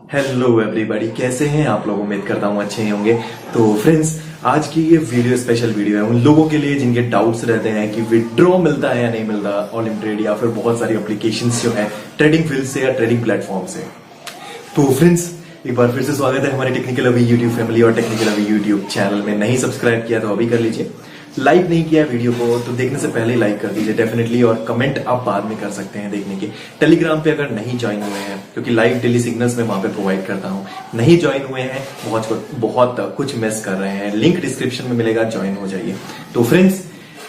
Hello everybody, कैसे हैं आप लोग। उम्मीद करता हूँ अच्छे होंगे। तो फ्रेंड्स, आज की ये वीडियो स्पेशल वीडियो है उन लोगों के लिए जिनके डाउट्स रहते हैं कि विड्रॉ मिलता है या नहीं मिलता ऑलिम ट्रेड या फिर बहुत सारी एप्लीकेशंस जो है ट्रेडिंग फील्ड से या ट्रेडिंग प्लेटफॉर्म से। तो फ्रेंड्स, एक बार फिर से स्वागत है हमारे टेक्निकल अभी यूट्यूब फैमिली और टेक्निकल अभी यूट्यूब चैनल में। नहीं सब्सक्राइब किया तो अभी कर लीजिए। लाइक नहीं किया वीडियो को तो देखने से पहले लाइक कर दीजिए डेफिनेटली, और कमेंट आप बाद में कर सकते हैं देखने के। टेलीग्राम पे अगर नहीं ज्वाइन हुए हैं, क्योंकि लाइव डेली सिग्नल्स में वहां पे प्रोवाइड करता हूं, नहीं ज्वाइन हुए हैं, बहुत कुछ मिस कर रहे हैं। लिंक डिस्क्रिप्शन में मिलेगा, ज्वाइन हो जाइए। तो फ्रेंड्स,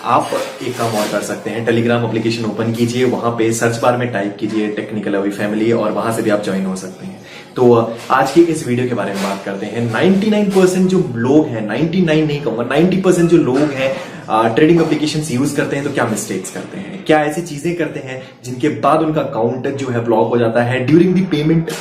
आप एक काम और कर सकते हैं, टेलीग्राम एप्लीकेशन ओपन कीजिए, वहां पे सर्च बार में टाइप कीजिए टेक्निकल अभी फैमिली और वहां से भी आप ज्वाइन हो सकते हैं। तो आज की इस वीडियो के बारे में बात करते हैं। 99% जो लोग हैं, 99 नहीं कहूंगा, 90% जो लोग हैं ट्रेडिंग एप्लीकेशंस यूज करते हैं तो क्या मिस्टेक्स करते हैं, क्या ऐसी चीजें करते हैं जिनके बाद उनका अकाउंट जो है ब्लॉक हो जाता है ड्यूरिंग द पेमेंट,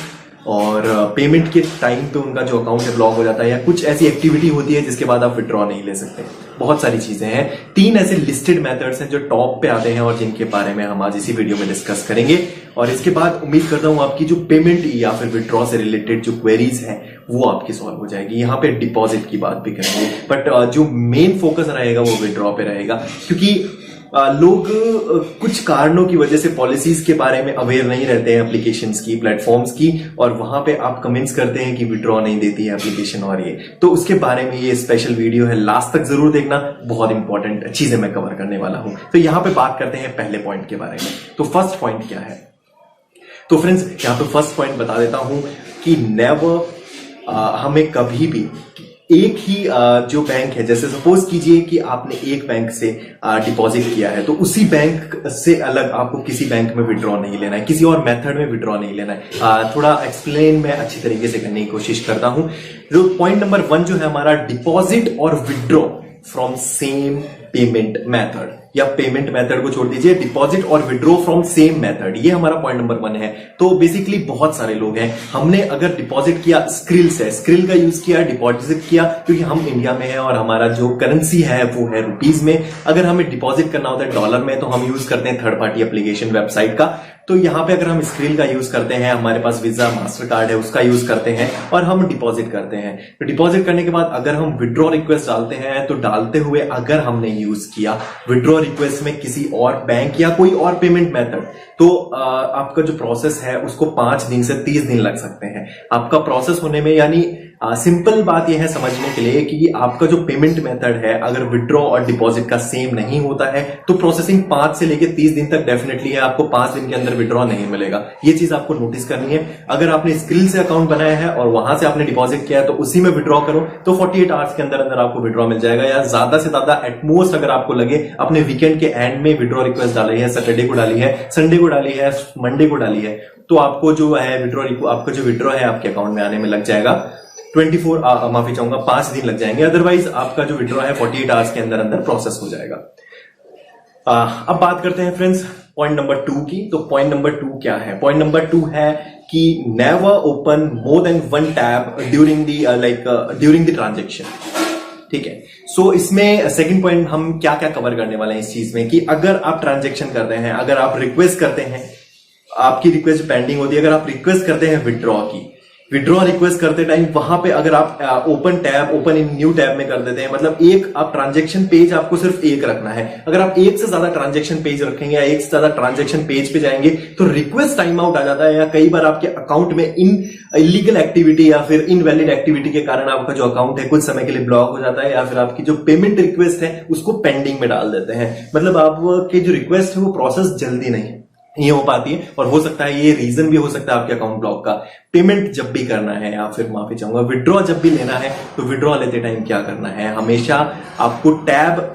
और पेमेंट के टाइम पे उनका जो अकाउंट है ब्लॉक हो जाता है, या कुछ ऐसी एक्टिविटी होती है जिसके बाद आप विड्रॉ नहीं ले सकते। बहुत सारी चीजें हैं। 3 ऐसे लिस्टेड मेथड्स हैं जो टॉप पे आते हैं और जिनके बारे में हम आज इसी वीडियो में डिस्कस करेंगे। और इसके बाद उम्मीद करता हूं आपकी जो पेमेंट या फिर विड्रॉ से रिलेटेड जो क्वेरीज हैं वो आपकी सॉल्व हो जाएगी। यहाँ पे डिपॉजिट की बात भी करेंगे, बट जो मेन फोकस रहेगा वो विड्रॉ पे रहेगा, क्योंकि लोग कुछ कारणों की वजह से पॉलिसीज के बारे में अवेयर नहीं रहते हैं एप्लीकेशंस की, प्लेटफॉर्म्स की, और वहां पे आप कमेंट्स करते हैं कि विड्रॉ नहीं देती है एप्लीकेशन। और ये तो उसके बारे में ये स्पेशल वीडियो है, लास्ट तक जरूर देखना, बहुत इंपॉर्टेंट चीजें मैं कवर करने वाला हूं। तो यहां पे बात करते हैं पहले पॉइंट के बारे में। तो फर्स्ट पॉइंट क्या है? तो फ्रेंड्स, यहां पे फर्स्ट पॉइंट बता देता हूं कि नेवर हमें कभी भी एक ही जो बैंक है, जैसे सपोज कीजिए कि आपने एक बैंक से डिपॉजिट किया है, तो उसी बैंक से अलग आपको किसी बैंक में विड्रॉ नहीं लेना है, किसी और मेथड में विड्रॉ नहीं लेना है। थोड़ा एक्सप्लेन मैं अच्छी तरीके से करने की कोशिश करता हूं। जो पॉइंट नंबर 1 जो है हमारा, डिपॉजिट और withdraw from same payment method, या पेमेंट मेथड को छोड़ दीजिए, डिपॉजिट और विड्रॉ फ्रॉम सेम मेथड, ये हमारा पॉइंट नंबर 1 है। तो बेसिकली बहुत सारे लोग हैं, हमने अगर डिपॉजिट किया स्क्रिल से, स्क्रिल का यूज किया, डिपॉजिट किया, क्योंकि हम इंडिया में है और हमारा जो करेंसी है वो है रुपीज में। अगर हमें डिपॉजिट करना होता है डॉलर में तो हम यूज करते हैं थर्ड पार्टी एप्लीकेशन वेबसाइट का। तो यहां पे अगर हम स्क्रिल का यूज करते हैं, हमारे पास वीजा मास्टर कार्ड है, उसका यूज करते हैं और हम डिपॉजिट करते हैं। तो डिपॉजिट करने के बाद अगर हम विड्रॉ रिक्वेस्ट डालते हैं, तो डालते हुए अगर हमने यूज किया विड्रॉ रिक्वेस्ट में किसी और बैंक या कोई और पेमेंट मेथड, तो आपका जो प्रोसेस है उसको 5 दिन से 30 दिन लग सकते हैं आपका प्रोसेस होने में। यानी सिंपल बात यह है समझने के लिए कि आपका जो पेमेंट मेथड है अगर विड्रॉ और डिपॉजिट का सेम नहीं होता है तो प्रोसेसिंग 5 से लेकर 30 दिन तक डेफिनेटली है। आपको 5 दिन के अंदर विड्रॉ नहीं मिलेगा, ये चीज आपको नोटिस करनी है। अगर आपने स्क्रिल से अकाउंट बनाया है और वहां से आपने डिपॉजिट किया है तो उसी में विड्रॉ करो, तो 48 आवर्स के अंदर अंदर आपको विड्रॉ मिल जाएगा। या ज्यादा से ज्यादा एटमोस्ट अगर आपको लगे, अपने वीकेंड के एंड में विड्रॉ रिक्वेस्ट डाली है, सैटरडे को डाली है, संडे को डाली है, मंडे को डाली है, तो आपको जो है आपका जो विड्रॉ है आपके अकाउंट में आने में लग जाएगा 5 दिन लग जाएंगे। अदरवाइज आपका जो विड्रॉ है 48 आवर्स के अंदर अंदर प्रोसेस हो जाएगा। अब बात करते हैं फ्रेंड्स पॉइंट नंबर 2 की। तो पॉइंट नंबर 2 क्या है? पॉइंट नंबर 2 है कि never open more than 1 tab during the transaction. ठीक है, सो इसमें सेकंड पॉइंट हम क्या क्या कवर करने वाले हैं इस चीज में, कि अगर आप ट्रांजेक्शन करते हैं, अगर आप रिक्वेस्ट करते हैं, आपकी रिक्वेस्ट पेंडिंग होती है, अगर आप रिक्वेस्ट करते हैं विड्रॉ की, विड्रॉ रिक्वेस्ट करते टाइम वहां पे अगर आप ओपन इन न्यू टैब में कर देते हैं, मतलब एक आप ट्रांजेक्शन पेज आपको सिर्फ एक रखना है। अगर आप एक से ज्यादा ट्रांजेक्शन पेज रखेंगे या एक से ज्यादा ट्रांजेक्शन पेज पे जाएंगे तो रिक्वेस्ट टाइम आउट आ जाता है, या कई बार आपके अकाउंट में इलीगल एक्टिविटी या फिर इनवैलिड एक्टिविटी के कारण आपका जो अकाउंट है कुछ समय के लिए ब्लॉक हो जाता है, या फिर आपकी जो पेमेंट रिक्वेस्ट है उसको पेंडिंग में डाल देते हैं। मतलब आपकी जो रिक्वेस्ट है वो प्रोसेस जल्दी नहीं हो पाती है, और हो सकता है ये रीजन भी हो सकता है आपके अकाउंट ब्लॉक का। पेमेंट जब भी करना है, या फिर माफी चाहूंगा, विड्रॉ जब भी लेना है तो विड्रॉ लेते टाइम क्या करना है, हमेशा आपको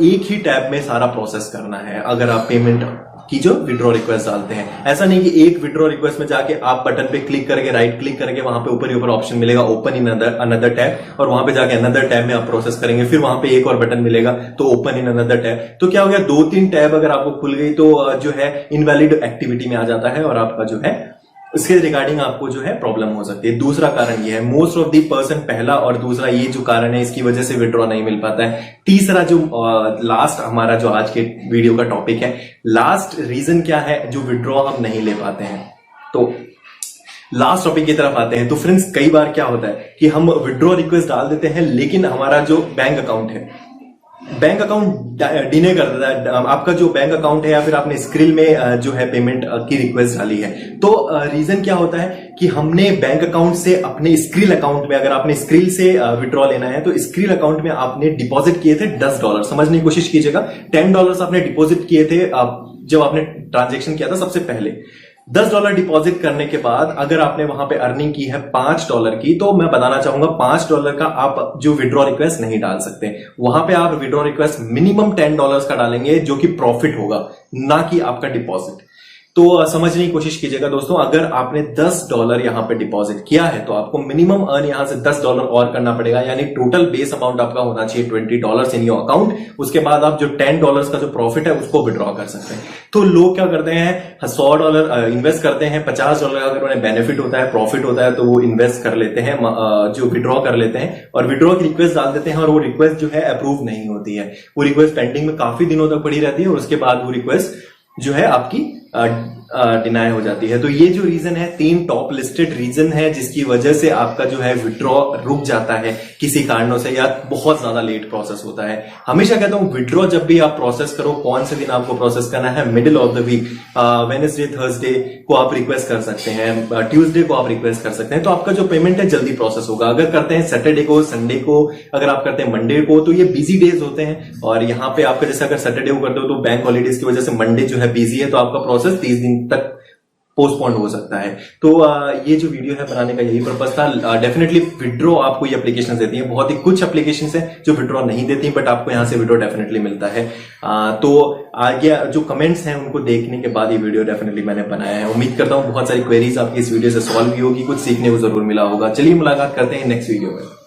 एक ही टैब में सारा प्रोसेस करना है। अगर आप पेमेंट की जो विड्रॉ रिक्वेस्ट डालते हैं, ऐसा नहीं कि एक विड्रॉ रिक्वेस्ट में जाके आप बटन पे क्लिक करके राइट क्लिक करके वहां पे ऊपर ही ऊपर ऑप्शन मिलेगा ओपन इन अनदर टैब, और वहां पे जाके अनदर टैब में आप प्रोसेस करेंगे, फिर वहां पे एक और बटन मिलेगा तो ओपन इन अनदर टैब। तो क्या हो गया, 2-3 टैब अगर आपको खुल गई तो जो है इनवैलिड एक्टिविटी में आ जाता है और आपका जो है इसके रिगार्डिंग आपको जो है प्रॉब्लम हो सकती है। दूसरा कारण ये है, मोस्ट ऑफ दी पर्सन, पहला और दूसरा ये जो कारण है इसकी वजह से विड्रॉ नहीं मिल पाता है। तीसरा जो लास्ट हमारा जो आज के वीडियो का टॉपिक है, लास्ट रीजन क्या है जो विड्रॉ हम नहीं ले पाते हैं। तो लास्ट टॉपिक की तरफ आते हैं। तो फ्रेंड्स कई बार क्या होता है कि हम विड्रॉ रिक्वेस्ट डाल देते हैं, लेकिन हमारा जो बैंक अकाउंट डिने कर देता है। आपका जो बैंक अकाउंट है या फिर आपने स्क्रिल में जो है पेमेंट की रिक्वेस्ट डाली है, तो रीजन क्या होता है कि हमने बैंक अकाउंट से अपने स्क्रिल अकाउंट में, अगर आपने स्क्रिल से विड्रॉ लेना है तो स्क्रिल अकाउंट में आपने डिपॉजिट किए थे $10। समझने की कोशिश कीजिएगा, $10 आपने डिपॉजिट किए थे जब आपने ट्रांजेक्शन किया था सबसे पहले। $10 डिपॉजिट करने के बाद अगर आपने वहां पे अर्निंग की है $5 की, तो मैं बताना चाहूंगा $5 का आप जो विड्रॉ रिक्वेस्ट नहीं डाल सकते। वहां पे आप विड्रॉ रिक्वेस्ट मिनिमम $10 का डालेंगे, जो कि प्रॉफिट होगा, ना कि आपका डिपॉजिट। तो समझने की कोशिश कीजिएगा दोस्तों, अगर आपने $10 यहां पे डिपॉजिट किया है तो आपको मिनिमम अर्न यहां से $10 और करना पड़ेगा, यानी टोटल बेस अमाउंट आपका होना चाहिए $20 इन योर अकाउंट। उसके बाद आप जो $10 का जो प्रॉफिट है उसको विड्रॉ कर सकते हैं। तो लोग क्या करते हैं, $100 इन्वेस्ट करते हैं, $50 अगर उन्हें बेनिफिट होता है, प्रॉफिट होता है, तो वो इन्वेस्ट कर लेते हैं, जो विड्रॉ कर लेते हैं और विड्रॉ की रिक्वेस्ट डाल देते हैं, और वो रिक्वेस्ट जो है अप्रूव नहीं होती है। वो रिक्वेस्ट पेंडिंग में काफी दिनों तक पड़ी रहती है और उसके बाद वो रिक्वेस्ट जो है आपकी डिनाई हो जाती है। तो ये जो रीजन है, 3 टॉप लिस्टेड रीजन है जिसकी वजह से आपका जो है विड्रॉ रुक जाता है किसी कारणों से, या बहुत ज्यादा लेट प्रोसेस होता है। हमेशा कहता हूं विड्रॉ जब भी आप प्रोसेस करो, कौन से दिन आपको प्रोसेस करना है, middle of the week, Wednesday Thursday को आप रिक्वेस्ट कर सकते हैं, ट्यूसडे को आप रिक्वेस्ट कर सकते हैं, तो आपका जो पेमेंट है जल्दी प्रोसेस होगा। अगर करते हैं सैटरडे को, संडे को, अगर आप करते हैं मंडे को, तो ये बिजी डेज होते हैं, और यहाँ पे आपका जैसे अगर सैटरडे को करते हो तो बैंक हॉलीडेज की वजह से मंडे जो है बिजी है, तो आपका प्रोसेस 30 दिन तक पोस्टपोन हो सकता है। तो ये जो वीडियो है बनाने का यही पर्पस था। डेफिनेटली विड्रॉ आपको ये एप्लीकेशन देती है, बहुत ही कुछ एप्लीकेशन है जो विड्रॉ नहीं देती, बट आपको यहां से विड्रॉ डेफिनेटली मिलता है। तो आगे जो कमेंट्स हैं उनको देखने के बाद ये वीडियो डेफिनेटली मैंने बनाया है। उम्मीद करता हूं बहुत सारी क्वेरीज आपकी इस वीडियो से सॉल्व भी होगी, कुछ सीखने को जरूर मिला होगा। चलिए मुलाकात करते हैं नेक्स्ट वीडियो में।